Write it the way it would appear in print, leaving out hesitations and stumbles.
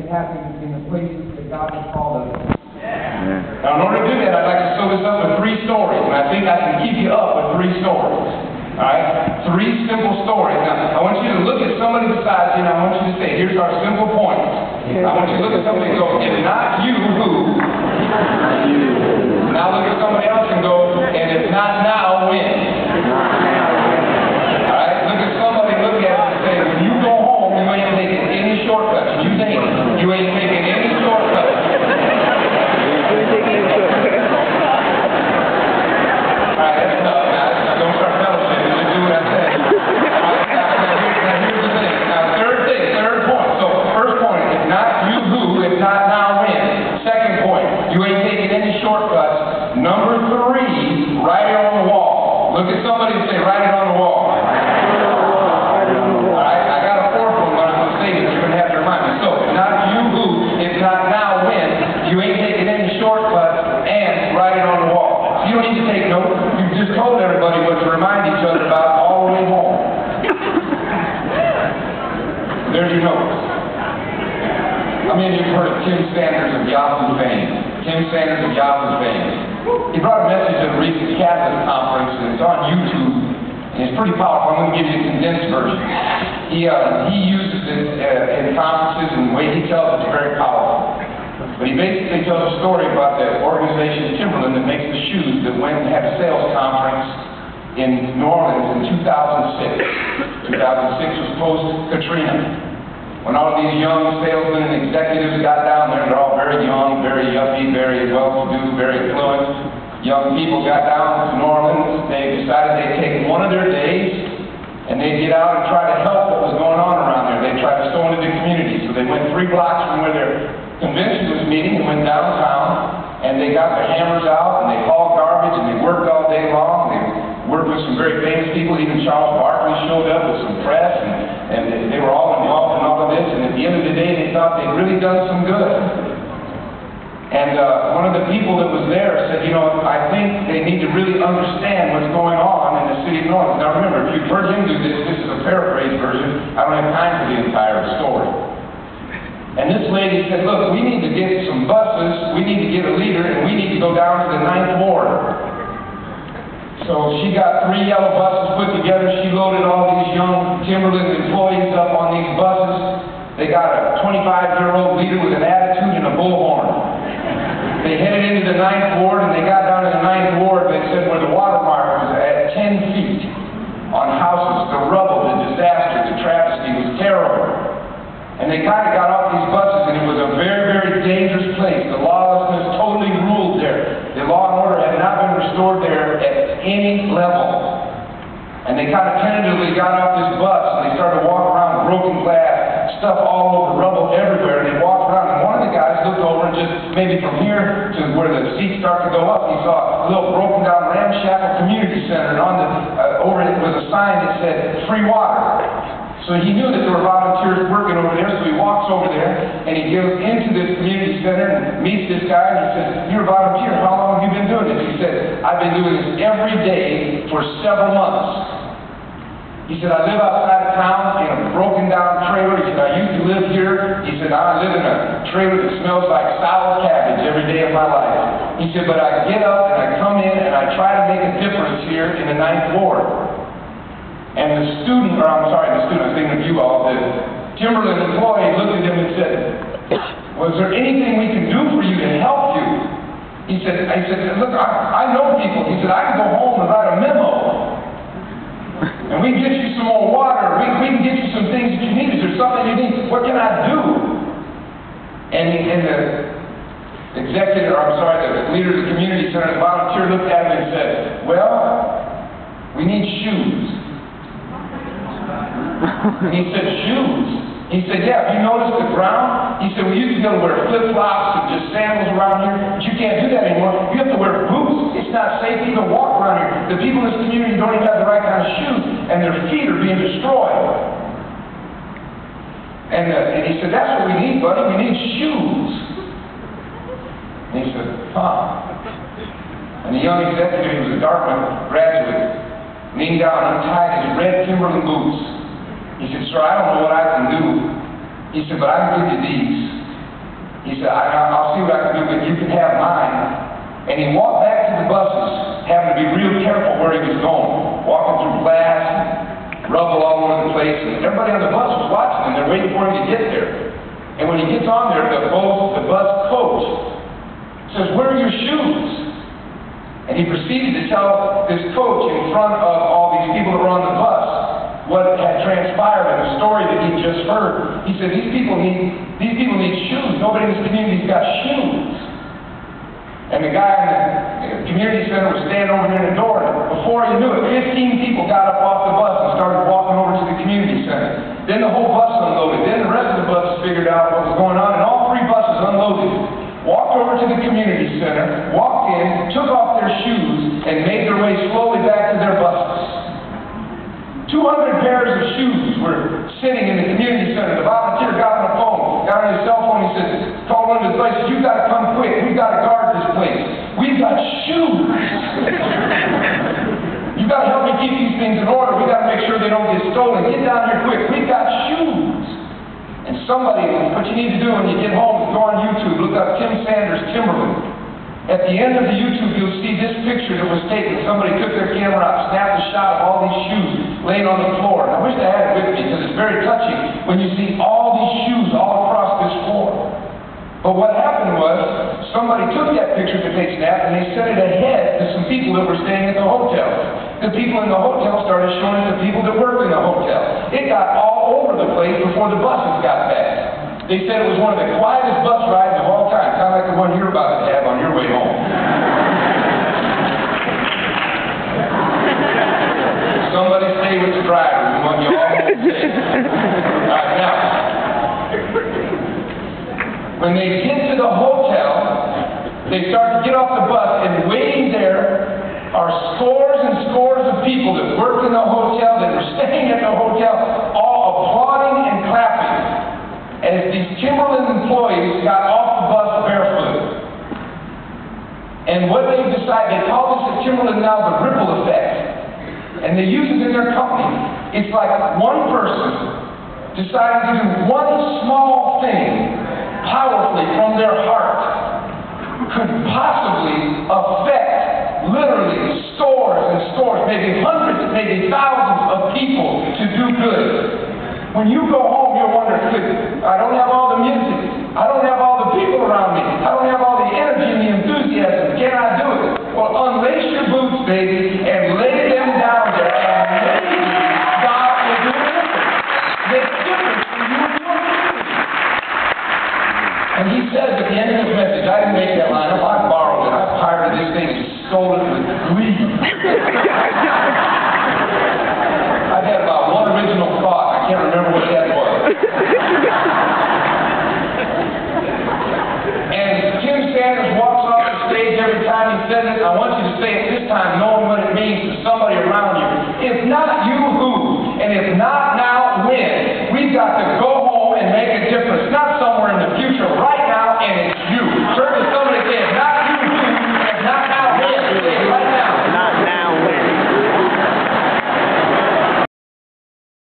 happen in the places that God has called us. Yeah. Now, in order to do that, I'd like to sew this up with 3 stories, and I think I can keep you up with 3 stories. All right? 3 simple stories. Now, I want you to look at somebody beside you, and I want you to say, here's our simple point. I want you to look at somebody and go, if not you, who? Now look at somebody else and go, and if not now, when? All right? Look at somebody, look at it and say, when you go home, you ain't taking any shortcuts. You think you ain't taking any shortcuts. Alright, that's enough now. Don't start fellowshipping. Just do what I said. Now, here's the thing. Now, third point. So, first point, if not you, who? If not now, when? Second point, you ain't taking any shortcuts. Number 3, write it on the wall. Look at somebody and say, write it on the wall. Alright, I got a 4th one, but I'm going to say that you're going to have to remind me. So, if not you, who? If not now, when? You ain't taking any shortcuts, and write it on the wall. You don't need to take notes. You've just told everybody what to remind each other about all the way home. There's your notes. How many of you have heard of Tim Sanders of Yahoo fame? Tim Sanders of Yahoo fame. He brought a message at a recent Catholic conference, and it's on YouTube, and it's pretty powerful. I'm going to give you a condensed version. He uses it in conferences, and the way he tells it's very powerful. But he basically tells a story about the organization Timberland that makes the shoes that went and had a sales conference in New Orleans in 2006. 2006 was post-Katrina. When all of these young salesmen and executives got down there, they're all very young, very yuppie, very well-to-do, very affluent. Young people got down to New Orleans. They decided they'd take one of their days and they'd get out and try to help what was going on around there. They tried to sew into the community. So they went 3 blocks from where their convention was meeting and went downtown, and they got their hammers out and they hauled garbage and they worked all day long. They worked with some very famous people. Even Charles Barkley showed up with some press, and they were all involved in all of this. And at the end of the day, they thought they'd really done some good. And one of the people that was there said, you know, I think they need to really understand what's going on in the city of New Orleans. Now remember, if you've heard him do this, this is a paraphrase version. I don't have time for the entire story. And this lady said, look, we need to get some buses, we need to get a leader, and we need to go down to the 9th Ward. So she got 3 yellow buses put together. She loaded all these young Timberland employees up on these buses. They got a 25-year-old leader with an attitude and a bullhorn. They headed into the 9th Ward, and they got down to the 9th Ward. They said where the watermark was at 10 feet on houses, the rubble, the disaster, the travesty was terrible. And they kind of got off these buses, and it was a very, very dangerous place. The lawlessness totally ruled there. The law and order had not been restored there at any level. And they kind of tentatively got off this bus, and they started walking around, broken glass, stuff all over, rubble everywhere. And they walked around, and one of the guys looked over, and just maybe from here to where the seats start to go up, he saw a little broken down ramshackle community center, and on the over it was a sign that said free water. So he knew that there were volunteers working over there, so he walks over there, and he goes into this community center and meets this guy, and he says, you're a volunteer, how long have you been doing this? He said, I've been doing this every day for several months. He said, I live outside of town in a broken down trailer. He said, I used to live here. He said, I live in a trailer that smells like sour cabbage every day of my life. He said, but I get up and I come in and I try to make a difference here in the 9th Ward. And the student, I was thinking of you all, the Timberland employee looked at him and said, was there anything we can do for you to help you? He said, look, I know people. He said, I can go home and write a memo. And we can get you some more water. We can get you some things that you need. Is there something you need? What can I do? And the executive, the leader of the community center, the volunteer looked at him and said, well, we need shoes. And he said, shoes? He said, yeah, have you noticed the ground? He said, we used to be able to wear flip-flops and just sandals around here, but you can't do that anymore. You have to wear boots. It's not safe to even walk around here. The people in this community don't even have the right kind of shoes, and their feet are being destroyed. And he said, that's what we need, buddy. We need shoes. And he said, huh. And the young executive, he was a Dartmouth graduate, leaned down, untied his red Timberland boots. He said, sir, I don't know what I can do. He said, but I can give you these. said, I'll see what I can do, but you can have mine. And he walked back to the buses, having to be real careful where he was going, walking through glass, rubble all over the place, and everybody on the bus was watching him. They're waiting for him to get there. And when he gets on there, the bus coach says, "Where are your shoes?" And he proceeded to tell this coach in front of all these people that were on the bus what had transpired and the story that he just heard. He said, these people need shoes. Nobody in this community's got shoes. And the guy in the community center was standing over near the door, and before he knew it, 15 people got up off the bus and started walking over to the community center. Then the whole bus unloaded. Then the rest of the bus figured out what was going on, and all 3 buses unloaded. Walked over to the community center, walked in, took off their shoes, and made their way slowly back to their buses. 200 pairs of shoes were sitting in the community center. The volunteer got on the phone, got on his cell phone, he said, called one of the places, "You've got to come quick. We've got to guard this place. We've got shoes. You've got to help me keep these things in order. We've got to make sure they don't get stolen. Get down here quick. We've got shoes." And somebody, what you need to do when you get home is go on YouTube, look up Tim Sanders Timberland. At the end of the YouTube, you'll see this picture that was taken. Somebody took their camera out, snapped a shot of all these shoes laying on the floor. And I wish I had it with me because it's very touching when you see all these shoes all across this floor. But what happened was, somebody took that picture that they snapped and they sent it ahead to some people that were staying at the hotel. The people in the hotel started showing it to people that worked in the hotel. It got all over the place before the buses got back. They said it was one of the quietest bus rides of all time, kind of like the one you're about to have on your way home. Somebody stay with the driver. We want you all home safe. All right, now, when they get to the hotel, they start to get off the bus, and waiting there are scores and scores of people that worked in the hotel, that were staying at the hotel, all applauding and clapping as these Timberland employees got off the bus barefoot. And what they decided, they call this at Timberland now the ripple effect. And they use it in their company. It's like one person deciding to do one small thing powerfully from their heart could possibly affect literally scores and scores, maybe hundreds, maybe thousands of people to do good. When you go home, you'll wonder, I don't have all the music. I don't have all the people around me. I don't have all the energy and the enthusiasm. Can I do it? Well, unlace your boots, baby, and lay them down there, and maybe God will do it. Make a difference for you and your community. And he says at the end of his message, I didn't make that line up, I borrowed it. I pirated this thing and stole it with glee. I've had about one original thought. I can't remember what that was. And Tim Sanders walks off the stage every time he says it. I want you to say it this time, knowing what it means to somebody around you. If not you, who? And if not now, when? We've got to go home and make a difference. Not somewhere in the future.